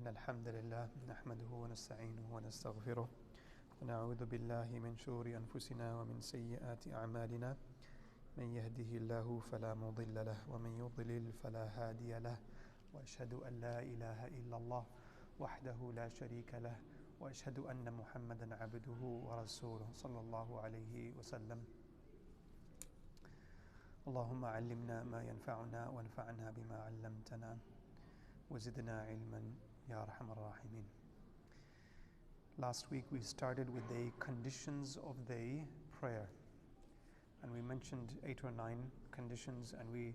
إن الحمد لله نحمده ونستعينه ونستغفره ونعوذ بالله من شرور أنفسنا ومن سيئات أعمالنا من يهده الله فلا مضل له ومن يضلل فلا هادي له وأشهد أن لا إله إلا الله وحده لا شريك له وأشهد أن محمدا عبده ورسوله صلى الله عليه وسلم. اللهم علمنا ما ينفعنا وانفعنا بما علمتنا وزدنا علما يا أرحم الراحمين. Last week we started with the conditions of the prayer, and we mentioned 8 or 9 conditions, and we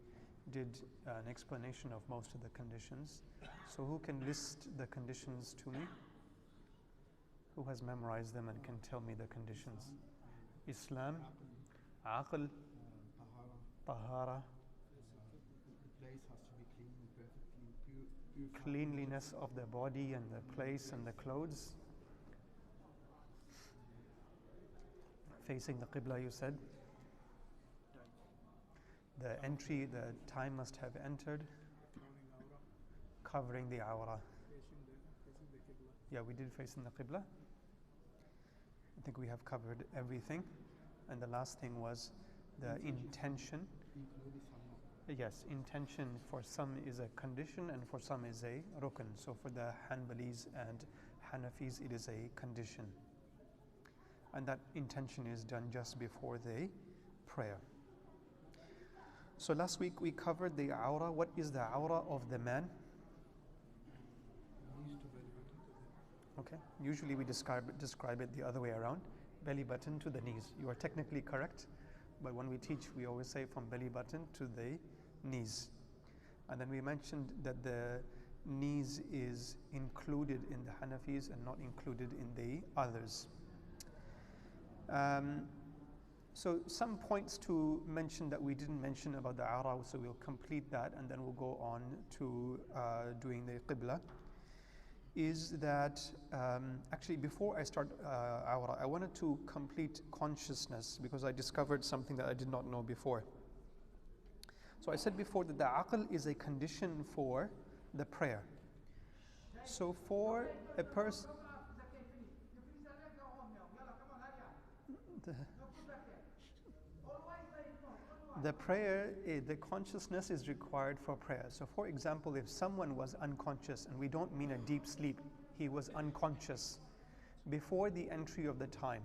did an explanation of most of the conditions. So who can list the conditions to me? Who has memorized them and can tell me the conditions? Islam, Aql, Tahara, the place has to be clean and perfectly pure. cleanliness of the body and the place and the clothes. Facing the Qibla, you said. The entry, the time must have entered. Covering the awra. Yeah, we did facing the Qibla. I think we have covered everything. And the last thing was the intention. Yes, intention for some is a condition and for some is a rukn. So for the Hanbalis and Hanafis, it is a condition. And that intention is done just before the prayer. So last week we covered the awra. What is the awra of the man? Okay, usually we describe it the other way around, belly button to the knees. You are technically correct, but when we teach, we always say from belly button to the knees. And then we mentioned that the knees is included in the Hanafis and not included in the others. So some points to mention that we didn't mention about the awra, so we'll complete that and then we'll go on to doing the Qibla. Is that actually before I start awra, I wanted to complete consciousness because I discovered something that I did not know before. So I said before that the aql is a condition for the prayer. So for a person, the prayer, the consciousness is required for prayer. So for example, if someone was unconscious, and we don't mean a deep sleep, he was unconscious before the entry of the time,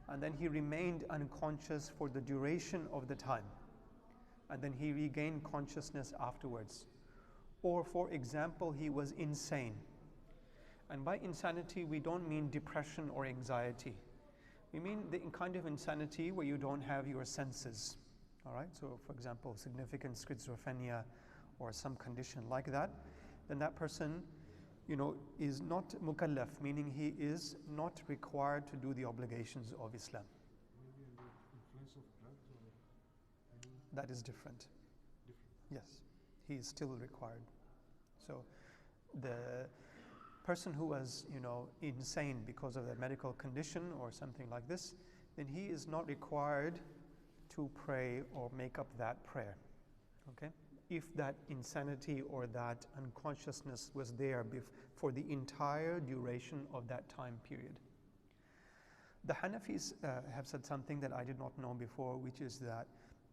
and then he remained unconscious for the duration of the time, and then he regained consciousness afterwards. Or for example, he was insane. And by insanity, we don't mean depression or anxiety. We mean the kind of insanity where you don't have your senses. All right, so for example, significant schizophrenia or some condition like that, then that person, is not mukallaf, meaning he is not required to do the obligations of Islam. Maybe under influence of drugs or any That is different. Yes, he is still required. So the person who was, insane because of a medical condition or something like this, then he is not required to pray or make up that prayer, okay? If that insanity or that unconsciousness was there for the entire duration of that time period. The Hanafis have said something that I did not know before, which is that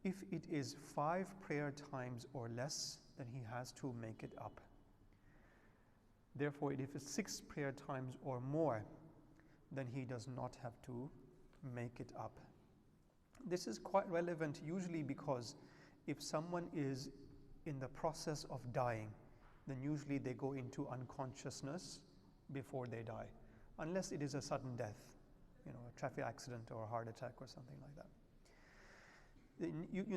if it is 5 prayer times or less, then he has to make it up. Therefore, if it's 6 prayer times or more, then he does not have to make it up. This is quite relevant usually because if someone is in the process of dying, then usually they go into unconsciousness before they die, unless it is a sudden death, a traffic accident or a heart attack or something like that.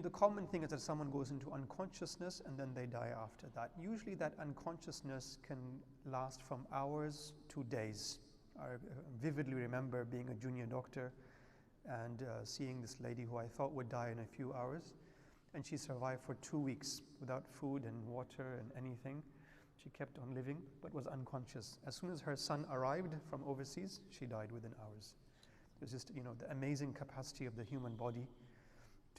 The common thing is that someone goes into unconsciousness and then they die after that. Usually that unconsciousness can last from hours to days. I vividly remember being a junior doctor and seeing this lady who I thought would die in a few hours, and she survived for 2 weeks without food and water and anything. She kept on living but was unconscious. As soon as her son arrived from overseas, she died within hours. It was just, the amazing capacity of the human body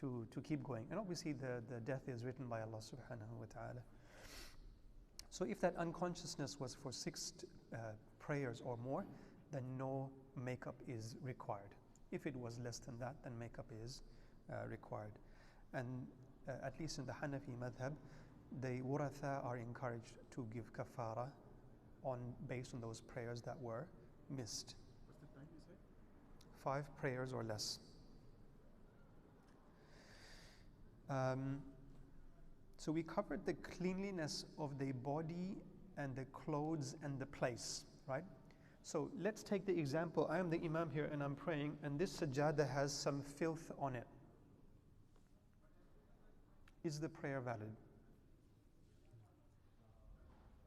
to keep going. And obviously the death is written by Allah subhanahu wa ta'ala. So if that unconsciousness was for 6 prayers or more, then no makeup is required. If it was less than that, then makeup is required. And at least in the Hanafi madhab, the waratha are encouraged to give kafara based on those prayers that were missed. What's the time you said? 5 prayers or less. So we covered the cleanliness of the body and the clothes and the place, right? So let's take the example. I am the imam here and I'm praying, and this sajada has some filth on it. Is the prayer valid?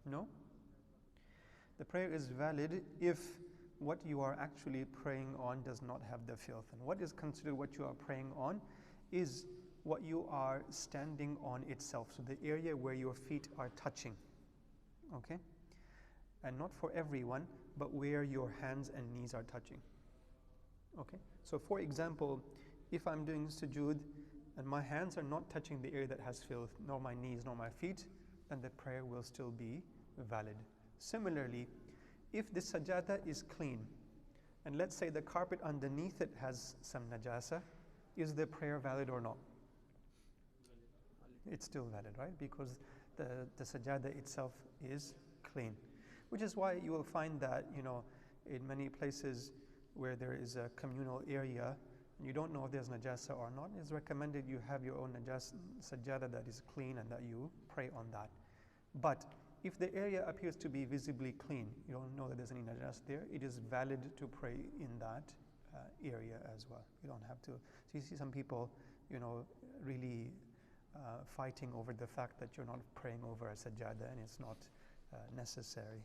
No? The prayer is valid if what you are actually praying on does not have the filth. And what is considered what you are praying on is what you are standing on itself. So the area where your feet are touching. Okay? And not for everyone, but where your hands and knees are touching. Okay? So for example, if I'm doing sujood and my hands are not touching the area that has filth, nor my knees, nor my feet, then the prayer will still be valid. Similarly, if the sajada is clean, and let's say the carpet underneath it has some najasa, is the prayer valid or not? It's still valid, right? Because the sajada itself is clean. Which is why you will find that, in many places where there is a communal area, and you don't know if there's najasa or not, it's recommended you have your own sajada that is clean and that you pray on that. But if the area appears to be visibly clean, you don't know that there's any najas there, it is valid to pray in that area as well. You don't have to. So you see some people, really fighting over the fact that you're not praying over a sajada and it's not necessary.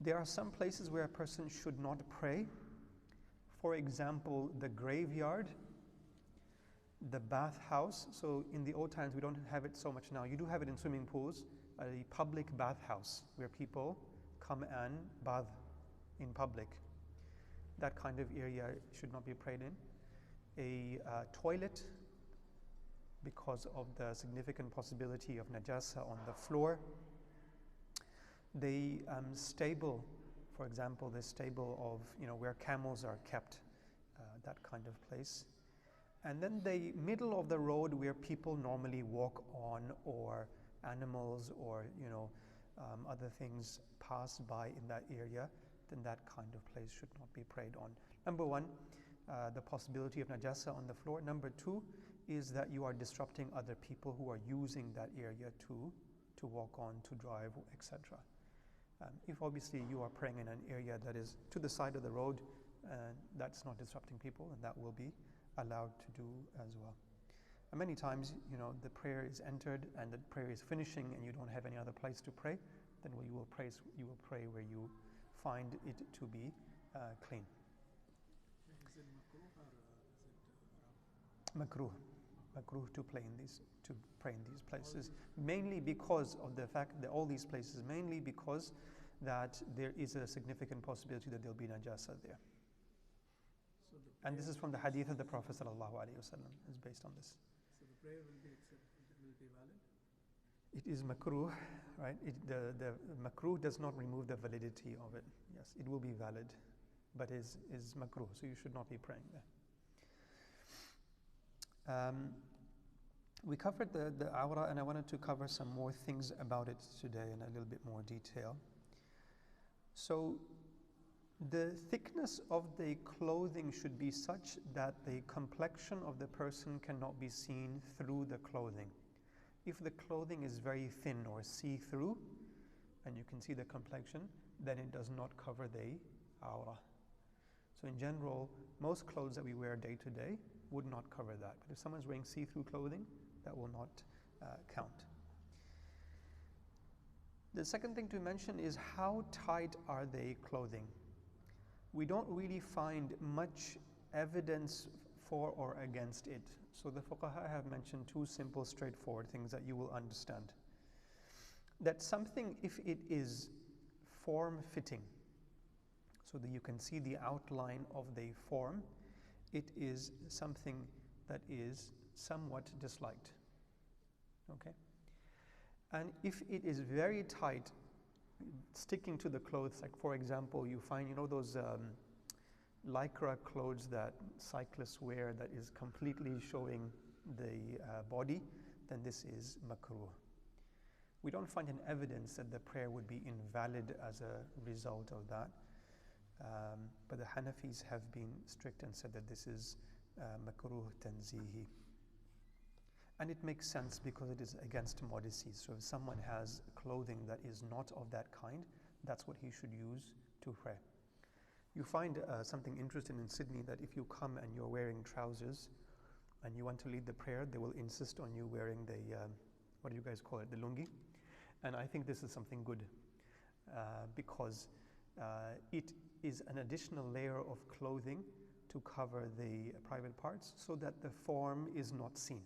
There are some places where a person should not pray. For example, the graveyard, the bathhouse. So in the old times, we don't have it so much now. You do have it in swimming pools, a public bathhouse where people come and bath in public. That kind of area should not be prayed in. A toilet, because of the significant possibility of najasa on the floor. The stable, for example, the stable of, where camels are kept, that kind of place. And then the middle of the road where people normally walk on, or animals or other things pass by in that area, then that kind of place should not be prayed on. Number one, the possibility of najasa on the floor. Number two is that you are disrupting other people who are using that area to walk on, to drive, etc. If obviously you are praying in an area that is to the side of the road, that's not disrupting people, and that will be allowed to do as well. And many times, the prayer is entered and the prayer is finishing and you don't have any other place to pray, then you will pray where you find it to be clean. Is it makruh or is it haram? Makruh to pray in these places, mainly because of the fact that all these places, mainly because that there is a significant possibility that there'll be najasa there. So And this is from the hadith of the Prophet sallallahu alaihi wasallam. Is based on this. So the prayer will be accepted, will be valid? It is makruh, right? The makruh does not remove the validity of it. Yes, it will be valid, but is makruh, so you should not be praying there. We covered the awra, and I wanted to cover some more things about it today in a little bit more detail. So the thickness of the clothing should be such that the complexion of the person cannot be seen through the clothing. If the clothing is very thin or see-through, and you can see the complexion, then it does not cover the awra. So in general, most clothes that we wear day to day would not cover that. But if someone's wearing see-through clothing, that will not count. The second thing to mention is how tight are they clothing? We don't really find much evidence for or against it. So the fuqaha have mentioned two simple, straightforward things that you will understand. That something, if it is form-fitting, so that you can see the outline of the form, it is something that is somewhat disliked. Okay? And if it is very tight, sticking to the clothes, like for example, you find, you know, those lycra clothes that cyclists wear that is completely showing the body, then this is makruh. We don't find an evidence that the prayer would be invalid as a result of that. But the Hanafis have been strict and said that this is makruh tanzihi. And it makes sense because it is against modesty. So if someone has clothing that is not of that kind, that's what he should use to pray. You find something interesting in Sydney, that if you come and you're wearing trousers and you want to lead the prayer, they will insist on you wearing the, what do you guys call it, the lungi? And I think this is something good because it is an additional layer of clothing to cover the private parts so that the form is not seen.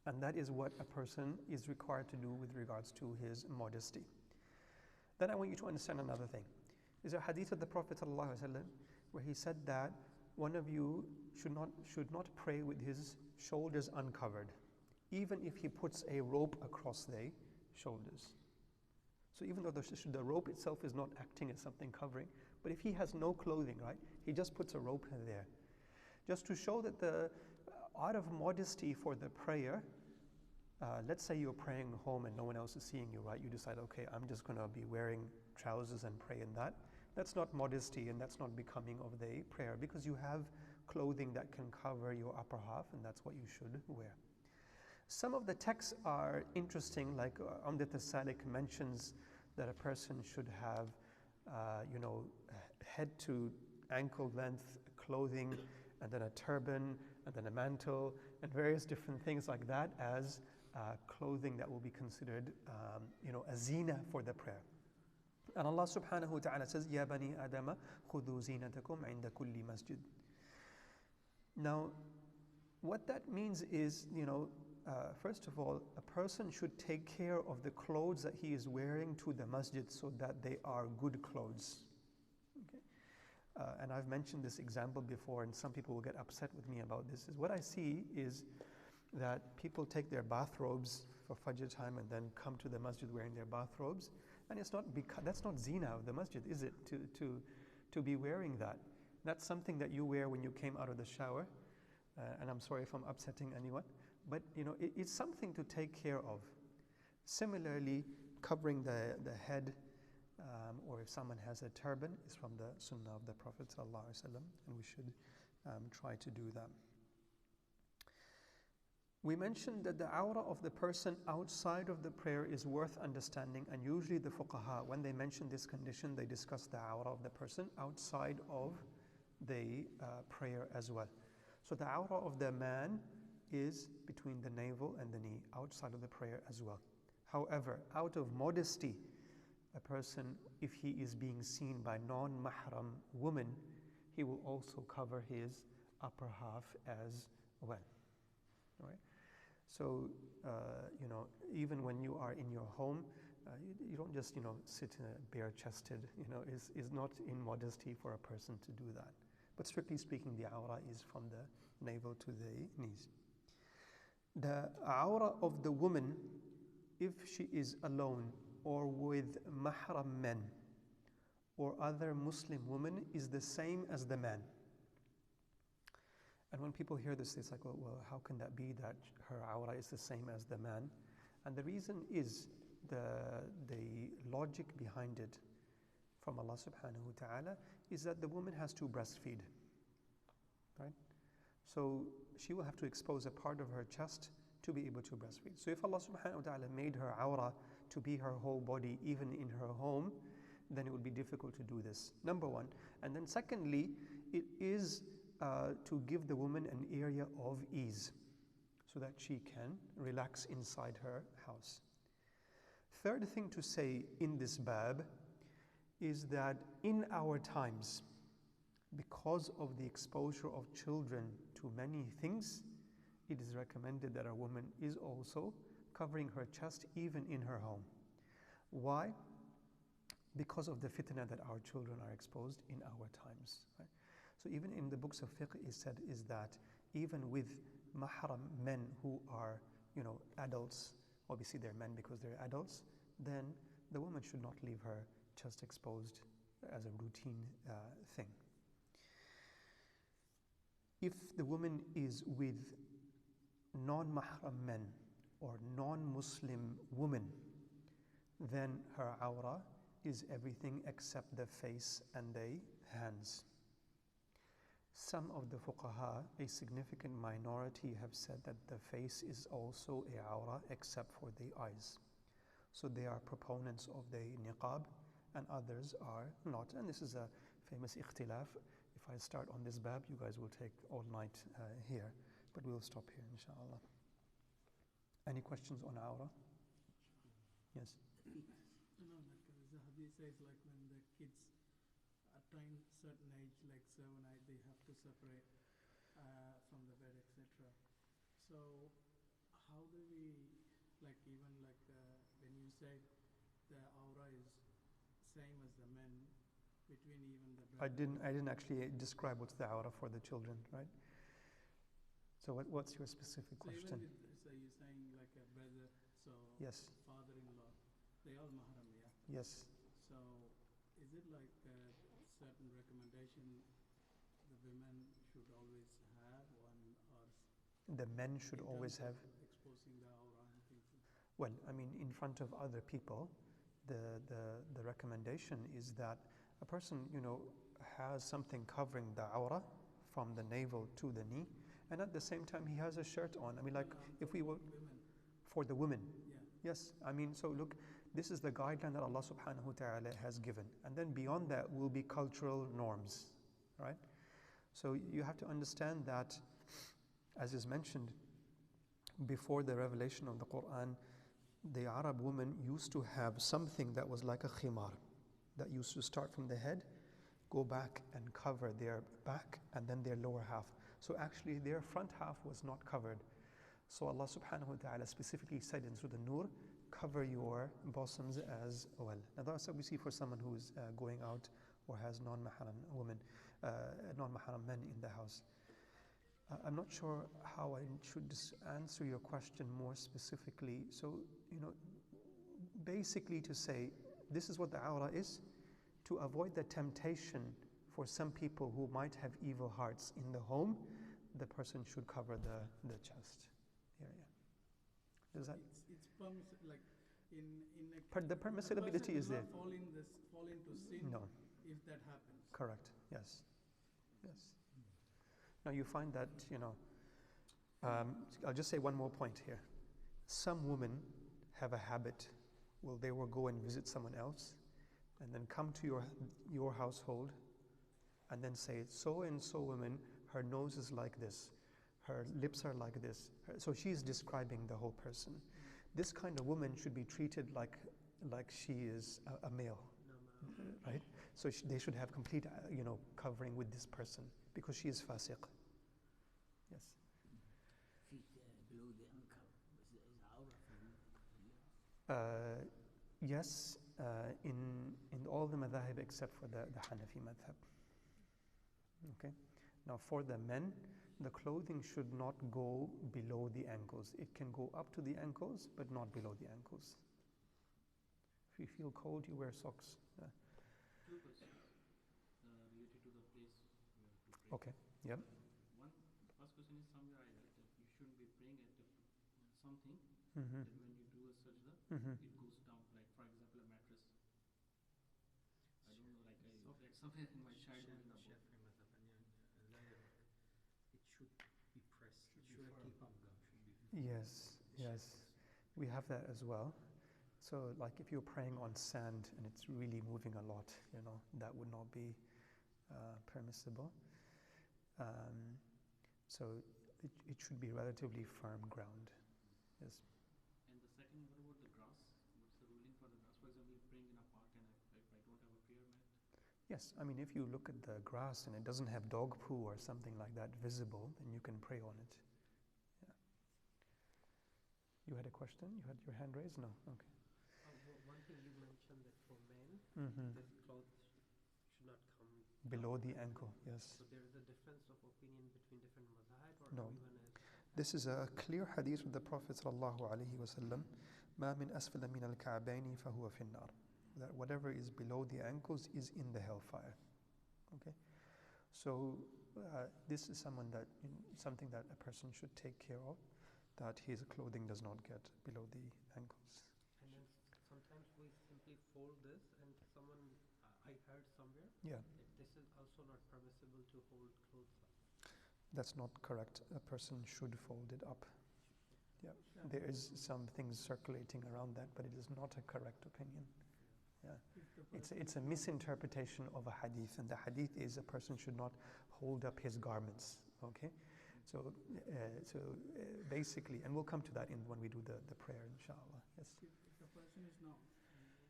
And that is what a person is required to do with regards to his modesty. Then I want you to understand another thing. There's a hadith of the Prophet ﷺ where he said that one of you should not pray with his shoulders uncovered, even if he puts a rope across the shoulders. So even though the rope itself is not acting as something covering, but if he has no clothing, right, he just puts a rope in there. Just to show that out of modesty for the prayer, let's say you're praying home and no one else is seeing you, right? You decide, okay, I'm just going to be wearing trousers and pray in that. That's not modesty and that's not becoming of the prayer, because you have clothing that can cover your upper half, and that's what you should wear. Some of the texts are interesting, like Umdat al-Salik mentions that a person should have, head to ankle length clothing, and then a turban, and then a mantle, and various different things like that as clothing that will be considered, a zina for the prayer. And Allah subhanahu wa ta'ala says, Ya bani Adama, khudhu zinatakum inda kulli masjid. Now, what that means is, first of all, a person should take care of the clothes that he is wearing to the masjid so that they are good clothes. Okay? And I've mentioned this example before, and some people will get upset with me about this. Is what I see is that people take their bathrobes for Fajr time and then come to the masjid wearing their bathrobes, and that's not zina of the masjid, is it? To be wearing that. That's something that you wear when you came out of the shower. And I'm sorry if I'm upsetting anyone, but it's something to take care of. Similarly, covering the head, or if someone has a turban, is from the sunnah of the Prophet ﷺ, and we should try to do that. We mentioned that the awrah of the person outside of the prayer is worth understanding, and usually the fuqaha, when they mention this condition, they discuss the awrah of the person outside of the prayer as well. So the awrah of the man is between the navel and the knee, outside of the prayer as well. However, out of modesty, a person, if he is being seen by non-mahram women, he will also cover his upper half as well. Right? So, even when you are in your home, you don't just, sit bare-chested, is not in modesty for a person to do that. But strictly speaking, the awrah is from the navel to the knees. The awrah of the woman, if she is alone or with mahram men or other Muslim women, is the same as the man. And when people hear this, it's like, well, how can that be that her awrah is the same as the man? And the reason is the logic behind it from Allah subhanahu wa ta'ala is that the woman has to breastfeed, right? So she will have to expose a part of her chest to be able to breastfeed. So if Allah subhanahu wa ta'ala made her awrah to be her whole body, even in her home, then it would be difficult to do this, number one. And then secondly, it is to give the woman an area of ease so that she can relax inside her house. Third thing to say in this bab is that in our times, because of the exposure of children to many things, it is recommended that a woman is also covering her chest even in her home. Why? Because of the fitna that our children are exposed in our times. Right? So even in the books of fiqh is that even with mahram men who are, adults obviously they're men because they're adults, then the woman should not leave her chest exposed as a routine thing. If the woman is with non-mahram men or non-Muslim women, then her awrah is everything except the face and the hands. Some of the fuqaha, a significant minority, have said that the face is also a awrah except for the eyes. So they are proponents of the niqab and others are not. And this is a famous ikhtilaf. If I start on this bab, you guys will take all night here. But we'll stop here, inshallah. Any questions on awrah? Yes? No, like the hadith says, like when the kids attain certain age, like 7, 8, they have to separate from the bed, etc. So how do we, like even like when you say the aura is same as the men between even the I didn't actually describe what's the awrah for the children, right? So what's your specific question? So you're saying like a brother, so Yes. father-in-law, they all mahram, yeah? Yes. So is it like a certain recommendation the women should always have one, or The men should in always terms have. of exposing the aura and things? Well, I mean, in front of other people, the recommendation is that a person, has something covering the awrah from the navel to the knee, and at the same time he has a shirt on. I mean, like if we were Women, for the women. yeah. Yes, I mean, so look, this is the guideline that Allah subhanahu wa ta'ala has given. And then beyond that will be cultural norms, right? So you have to understand that, as is mentioned, before the revelation of the Quran, the Arab woman used to have something that was like a khimar, that used to start from the head, go back and cover their back and then their lower half. So actually their front half was not covered. So Allah subhanahu wa ta'ala specifically said in Surah An-Nur, cover your bosoms as well. Now that's what we see for someone who is going out or has non-mahram women, non-mahram men in the house. I'm not sure how I should answer your question more specifically. So, basically to say, this is what the awrah is, to avoid the temptation for some people who might have evil hearts in the home, the person should cover the chest area. Does that? It's like in The permissibility is there. Fall into sin. No. If that happens. Correct. Yes. Yes. Now you find that I'll just say one more point here. Some women have a habit. Well, they will go and visit someone else, and then come to your household, and then say, so and so woman, her nose is like this, her lips are like this. So she's describing the whole person. This kind of woman should be treated like she is a male, right? So they should have complete, covering with this person because she is fasiq. Yes. Feet below the ankle is awrah. Yes, in all the madhahib except for the Hanafi madhab. Okay. Now for the men, the clothing should not go below the ankles. It can go up to the ankles, but not below the ankles. If you feel cold, you wear socks. Two questions related to the place where to pray. Okay. Yep. First question is, somewhere I read that you shouldn't be praying at something Mm-hmm. that when you do a sajda, Mm-hmm. it goes down, like for example a mattress. I don't know, like I read somewhere in my childhood in a book. It should be pressed. It should keep up. Yes. Yes. We have that as well. So, like if you're praying on sand and it's really moving a lot, that would not be permissible. So it should be relatively firm ground. Yes. And the second, what about the grass? What's the ruling for the grass? For example, praying in a park and if I don't have a prayer mat. Yes, I mean, if you look at the grass and it doesn't have dog poo or something like that visible, then you can pray on it. Yeah. You had a question? You had your hand raised? No? Okay. One thing you mentioned that for men, Mm-hmm. the clothes should not come Below down. the ankle, yes. So there is a difference of opinion between different madhab, or No. everyone is? This is a clear hadith of the Prophet ﷺ مَا مِنْ أَسْفَلَ مِنَ الْكَعْبَيْنِ فَهُوَ فِي النَّارِ. That whatever is below the ankles is in the hellfire. Okay? So this is something that a person should take care of, that his clothing does not get below the ankles. And then sometimes we simply fold this, and someone, I heard somewhere, Yeah, that this is also not permissible to hold clothes up. that's not correct. A person should fold it up. Yeah, there is some things circulating around that, but it is not a correct opinion. Yeah, it's a misinterpretation of a hadith, and the hadith is a person should not hold up his garments. Okay, so basically, and we'll come to that when we do the prayer, inshallah. Yes. If the person is not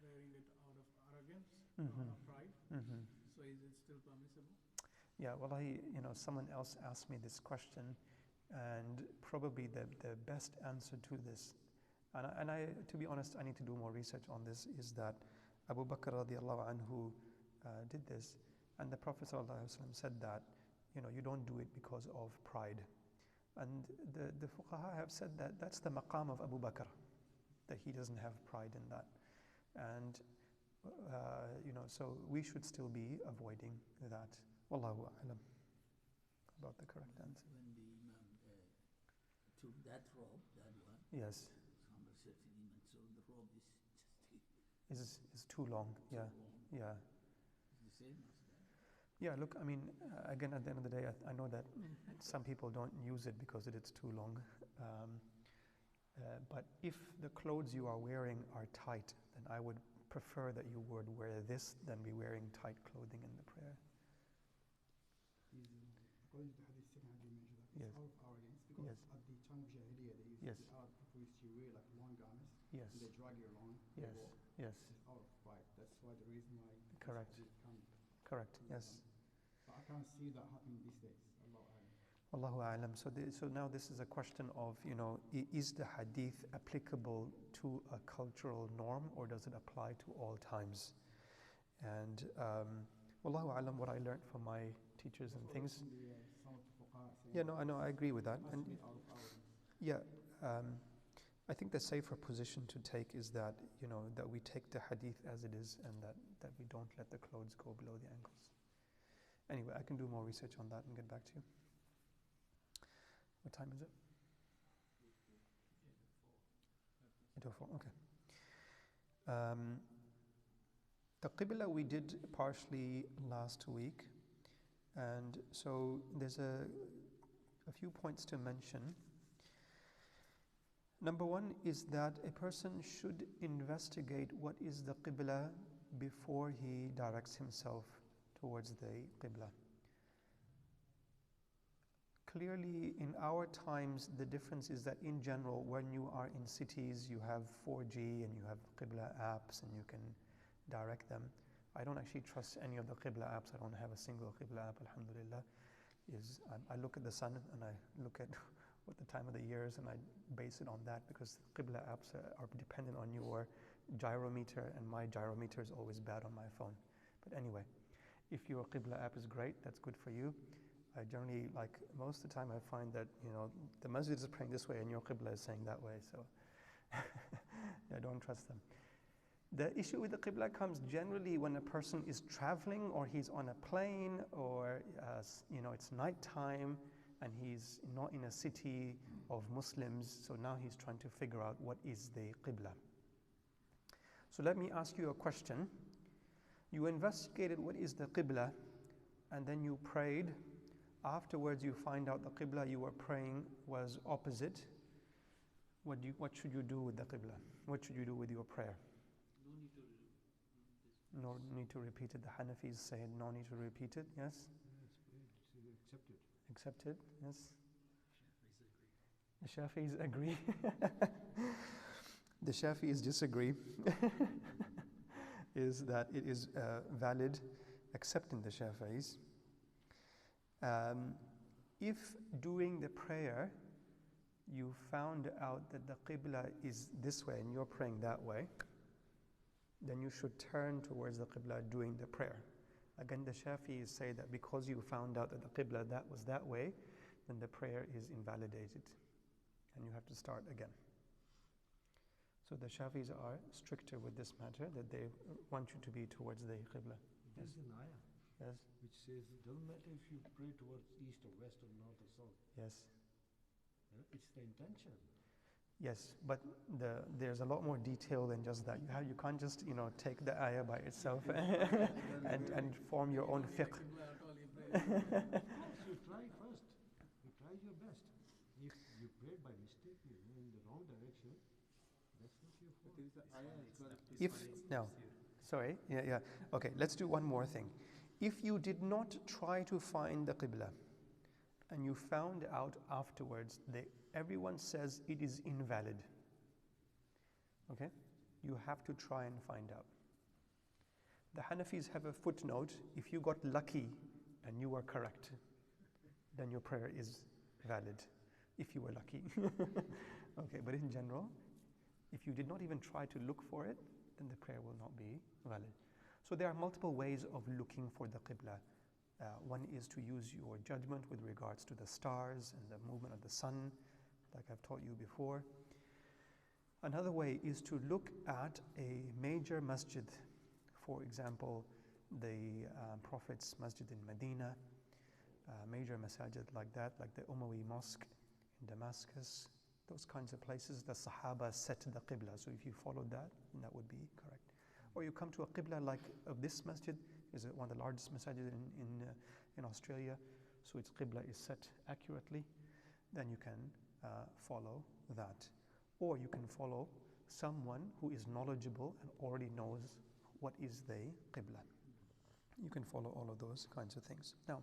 wearing it out of arrogance Mhm. or pride, Mhm. so is it still permissible? Yeah, well, someone else asked me this question, and probably the best answer to this, and I, to be honest, I need to do more research on this, is that Abu Bakr radiallahu anhu did this, and the Prophet sallallahu alaihi wasallam said that, you don't do it because of pride. And the fuqaha have said that that's the maqam of Abu Bakr, that he doesn't have pride in that. And, so we should still be avoiding that. Wallahu a'lam about the correct answer. When the Imam took that robe, that one, Yes, Muhammad said to him, and so the robe is too long. too Yeah, long. yeah. It's the same as that. Yeah, look, I mean, again, at the end of the day, I know that some people don't use it because it's too long. But if the clothes you are wearing are tight, then I would prefer that you would wear this than be wearing tight clothing in the prayer. According to the hadith, second hadith mentioned that Yes. it's out of arrogance, because Yes. at the time of Jahiliyyah, they used Yes. the Arab people used to wear like long garments, Yes, and they drag it along. yes, yes, It's out of pride. That's why the reason why this Correct. hadith come. correct, yes. But I can't see that happening these days. Allahu A'lam. Allahu a'lam. So now this is a question of, is the hadith applicable to a cultural norm, or does it apply to all times? And Allahu a'lam, what I learned from my teachers and things. Some of the fuqaha saying Yeah, no, I know, I agree with that. it must And be out of arrogance. yeah, I think the safer position to take is that, that we take the hadith as it is, and that we don't let the clothes go below the ankles. Anyway, I can do more research on that and get back to you. What time is it? 8:04, okay. The Qibla we did partially last week, and so there's a few points to mention. Number one is that a person should investigate what is the Qibla before he directs himself towards the Qibla. Clearly, in our times, the difference is that in general, when you are in cities, you have 4G and you have Qibla apps and you can direct them. I don't actually trust any of the Qibla apps. I don't have a single Qibla app, alhamdulillah. I look at the sun and I look at what the time of the year is, and I base it on that, because Qibla apps are dependent on your gyrometer, and my gyrometer is always bad on my phone. But anyway, if your Qibla app is great, that's good for you. I generally, most of the time, I find that, the masjid is praying this way and your Qibla is saying that way, so I don't trust them. The issue with the Qibla comes generally when a person is traveling, or he's on a plane, or it's nighttime and he's not in a city of Muslims, so now he's trying to figure out what is the Qibla. So let me ask you a question. You investigated what is the Qibla, and then you prayed. Afterwards you find out the Qibla you were praying was opposite. What should you do with the Qibla? What should you do with your prayer? No need to No need to repeat it. The Hanafis say no need to repeat it, yes? Accepted. Accepted, yes? The Shafi'is agree. The Shafi'is disagree. Is that it is valid, except in the Shafi'is. If during the prayer you found out that the Qibla is this way and you're praying that way, then you should turn towards the Qibla during the prayer. Again, the Shafi'is say that because you found out that the Qibla that was that way, then the prayer is invalidated and you have to start again. So the Shafis are stricter with this matter, that they want you to be towards the Qibla. There's an ayah Yes, which says it doesn't matter if you pray towards east or west or north or south. yes, It's the intention. yes. But there's a lot more detail than just that. You can't just take the ayah by itself and form your own fiqh. You try first. You try your best. If you prayed by mistake, in the wrong direction, that's not your fault. Sorry, yeah. Okay, let's do one more thing. If you did not try to find the Qibla and you found out afterwards that everyone says it is invalid, okay, you have to try and find out. The Hanafis have a footnote: if you got lucky and you were correct, then your prayer is valid, if you were lucky. Okay, but in general, if you did not even try to look for it, then the prayer will not be valid. So there are multiple ways of looking for the Qibla. One is to use your judgment with regards to the stars and the movement of the sun, like I've taught you before. Another way is to look at a major masjid, for example, the Prophet's masjid in Medina, major masajid like that, like the Umayyad Mosque in Damascus, those kinds of places. The Sahaba set the Qibla, so if you followed that, then that would be correct. Or you come to a Qibla like of this masjid, is one of the largest masajid in Australia, so its Qibla is set accurately, then you can follow that. Or you can follow someone who is knowledgeable and already knows what is the Qibla. You can follow all of those kinds of things. Now,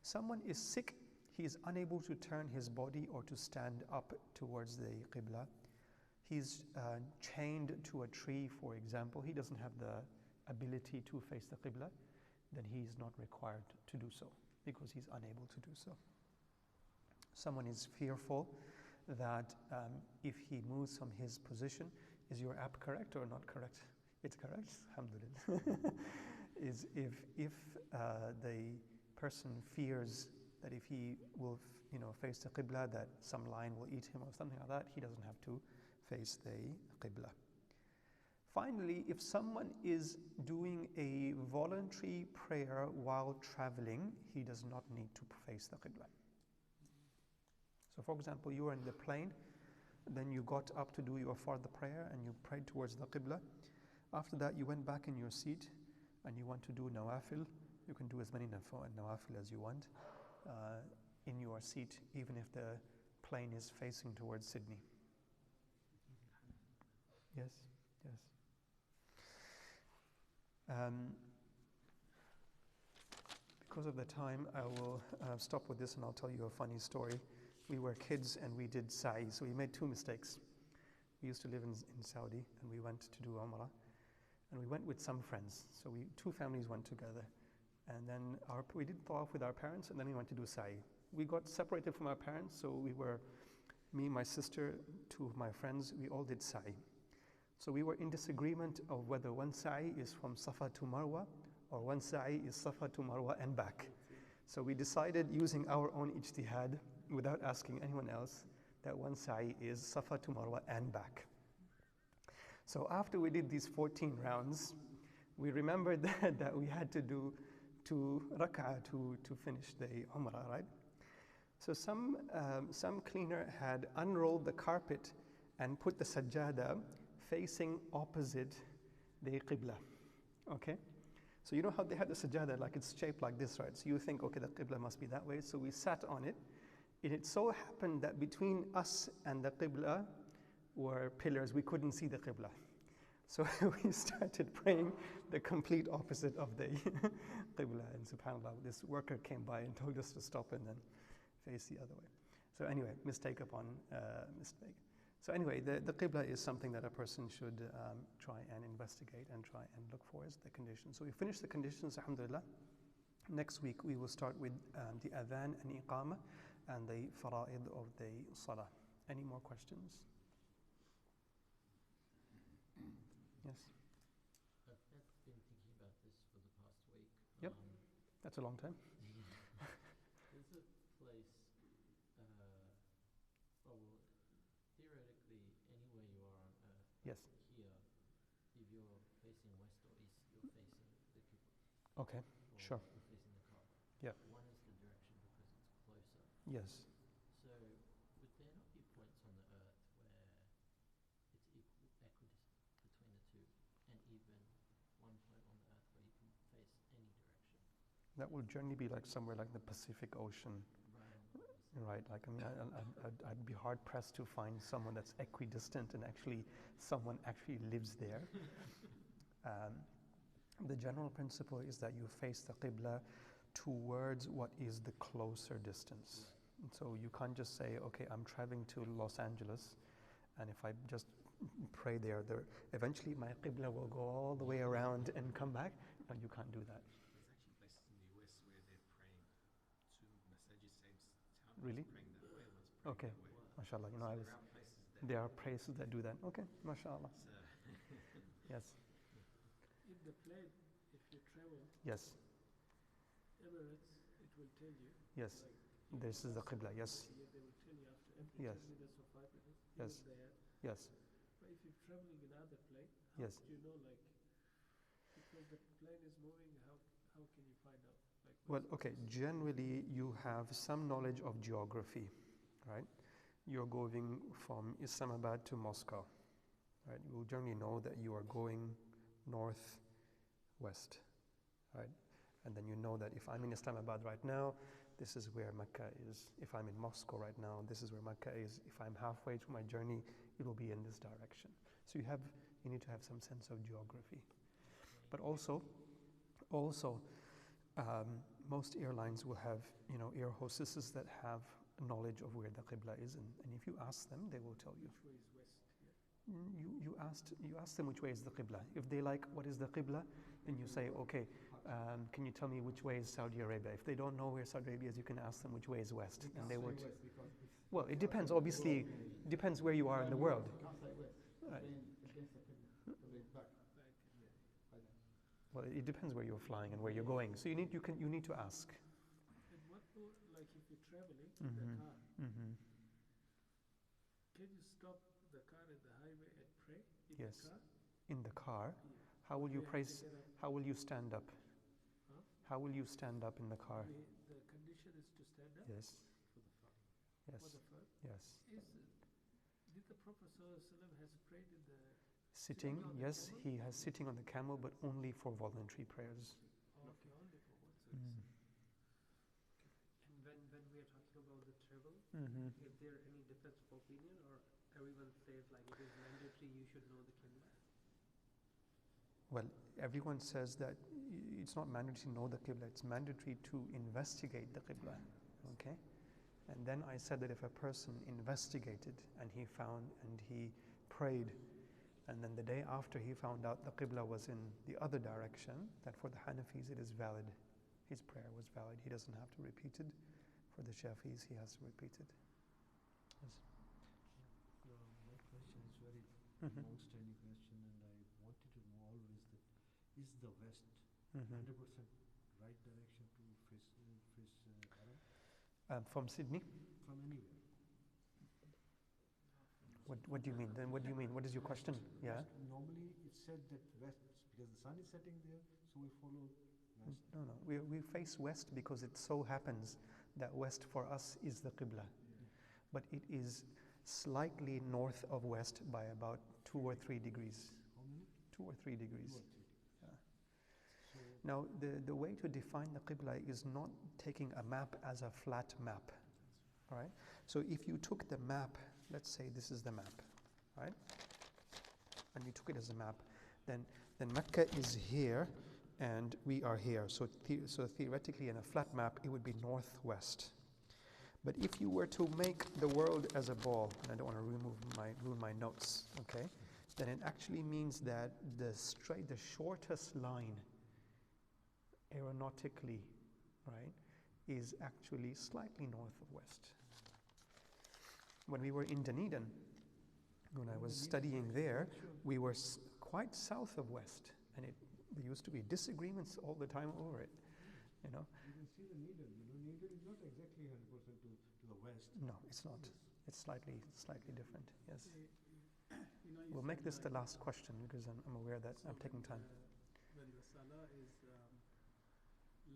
someone is sick, he is unable to turn his body or to stand up towards the Qibla. He's chained to a tree, for example. He doesn't have the ability to face the Qibla, then he is not required to do so because he's unable to do so. Someone is fearful that if he moves from his position, is your app correct or not correct? It's correct, alhamdulillah. Is if the person fears that if he will face the Qibla, that some lion will eat him or something like that, he doesn't have to face the Qibla. Finally, if someone is doing a voluntary prayer while traveling, he does not need to face the Qibla. So for example, you were in the plane, then you got up to do your fard prayer and you prayed towards the Qibla. After that, you went back in your seat and you want to do nawafil. You can do as many nawafil as you want in your seat, even if the plane is facing towards Sydney. Yes. Because of the time, I will stop with this and I'll tell you a funny story. We were kids and we did sa'i, so we made two mistakes. We used to live in Saudi and we went to do Umrah. And we went with some friends. So two families went together. And then we did tawaf with our parents and then we went to do sa'i. We got separated from our parents, so we were, me, my sister, two of my friends, we all did sa'i. So we were in disagreement of whether one sa'i is from Safa to Marwa or one sa'i is Safa to Marwa and back. So we decided, using our own ijtihad, without asking anyone else, that one sa'i is Safa to Marwa and back. So after we did these 14 rounds, we remembered that we had to do 2 rak'ah to finish the Umrah, right? So some cleaner had unrolled the carpet and put the sajjada facing opposite the Qibla, okay? So you know how they had the sajjada, like it's shaped like this, right? So you think, okay, the Qibla must be that way. So we sat on it. And it so happened that between us and the Qibla were pillars. We couldn't see the Qibla. So we started praying the complete opposite of the Qibla. And subhanAllah, this worker came by and told us to stop and then face the other way. So anyway, mistake upon mistake. So anyway, the Qibla is something that a person should try and investigate and try and look for as the conditions. So we finished the conditions, alhamdulillah. Next week we will start with the adhan and iqamah and the fara'id of the salah. Any more questions? Yes? I've been thinking about this for the past week. Yep. That's a long time. There's a place, theoretically, anywhere you are on Earth, But Yes. here, if you're facing west or east, you're facing the Qibla. Okay, Or sure. you're facing the Kaaba. Yeah. One is the direction because it's closer. Yes. So would there not be points on the earth where it's equidistant between the two, and even one point on the earth where you can face any direction? That will generally be like somewhere like the Pacific Ocean. Right, like I mean, I'd be hard pressed to find someone that's equidistant and actually someone actually lives there. The general principle is that you face the Qibla towards what is the closer distance. And so you can't just say, okay, I'm traveling to Los Angeles, and if I just pray there, eventually my Qibla will go all the way around and come back. No, you can't do that. There's actually places in the US where they're praying to masajid, same town. Really? One's praying that way, one's praying Okay, that way. mashallah. You know, So there are places that do that. Okay, mashallah. Yes, In the plane, if you travel yes, Emirates, it will tell you. yes. Like, This is the Qibla. Yes, Here they will tell you after every Yes. 10 minutes or 5 minutes. Yes. Even there. yes, But if you're traveling in other plane, how Yes. would you know, like, because the plane is moving, how can you find out? Like, Well, okay, generally you have some knowledge of geography, right? You're going from Islamabad to Moscow, right? You will generally know that you are going northwest, right? And then you know that if I'm in Islamabad right now, this is where Mecca is. If I'm in Moscow right now, this is where Mecca is. If I'm halfway through my journey, it will be in this direction. So you need to have some sense of geography. But also, most airlines will have, air hostesses that have knowledge of where the Qibla is, and if you ask them, they will tell you. which way is west? Yeah. You ask them which way is the Qibla. If they like what is the Qibla, then you say, okay, can you tell me which way is Saudi Arabia? If they don't know where Saudi Arabia is, you can ask them which way is west, and they would. Well, it depends. Obviously, depends where you are in the world. Right. Well, it depends where you're flying and where you're going. So you need to ask. And what more, like if you're traveling in the car, can you stop the car at the highway and pray in Yes. the car? In the car, Yeah. how will you have to praise? get up. How will you stand up? Huh? How will you stand up in the car? The condition is to stand up Yes. for Yes. the fard. Yes. Did the Prophet ﷺ has prayed in the Sitting, on the yes, camel? he has sitting on the camel, but only for voluntary prayers. Okay, only for one. Mm. And when we are talking about the travel, Mm-hmm. is there any difference of opinion, or everyone says like it is mandatory, you should know the Qibla? Well, everyone says that it's not mandatory to know the Qibla, it's mandatory to investigate the Qibla, okay? And then I said that if a person investigated and he found and he prayed, and then the day after he found out the Qibla was in the other direction, that for the Hanafis it is valid. His prayer was valid. He doesn't have to repeat it. For the Shafis, he has to repeat it. Yes. My question is very Mhm. long-standing question, and I wanted to know always that is the West Mhm. 100% right direction to face Arab From Sydney? from anywhere? What do you mean? Then what do you mean? What is your question? Yeah? Normally it's said that West, because the sun is setting there, so we follow West. No. We face west because it so happens that west for us is the Qibla. But it is slightly north of west by about 2 or 3 degrees. How many? 2 or 3 degrees. 2 or 3. Yeah. So Now, the way to define the Qibla is not taking a map as a flat map. All right? So if you took the map, let's say this is the map, right? And you took it as a map, then Mecca is here and we are here. So theoretically in a flat map it would be northwest. But if you were to make the world as a ball, and I don't want to ruin my notes, okay? Then it actually means that the shortest line aeronautically, right, is actually slightly north of west. When we were in Dunedin, when I was studying there, we were quite south of west, and there used to be disagreements all the time over it, you know. you can see the needle. Needle is not exactly 100% to the west. No, it's not. It's slightly different. Yes. You know, you We'll said make this the like, last question because I'm aware that so I'm taking time. When the salah is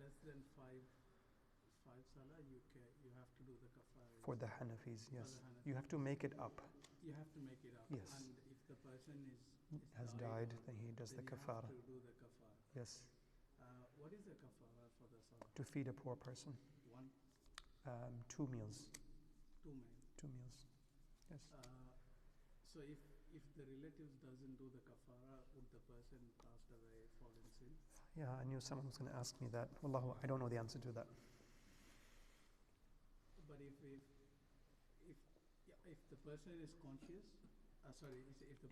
less than five salah, you have to do the kafara. For the Hanafis, For yes. the Hanafis. You have to make it up. You have to make it up. Yes. And if the person Has died, then he does then the you kafara. have to do the kafara. Yes. What is the kafara for the salah? To feed a poor person. One, 2 meals. 2 men. 2 meals. Yes. So if the relatives doesn't do the kafara, would the person passed away fall in sin? Yeah, I knew someone was going to ask me that. Wallahu, I don't know the answer to that. But if the person is conscious,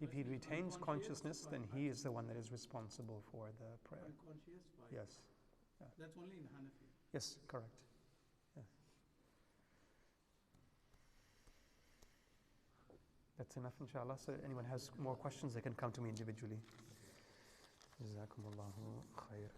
If he retains consciousness, then he is the one that is responsible for the prayer. Unconscious, fine. Yes. Yeah. That's only in Hanafi. Yes, correct. Yeah. That's enough, inshallah. So anyone has more questions, they can come to me individually. Jazakumullahu khair.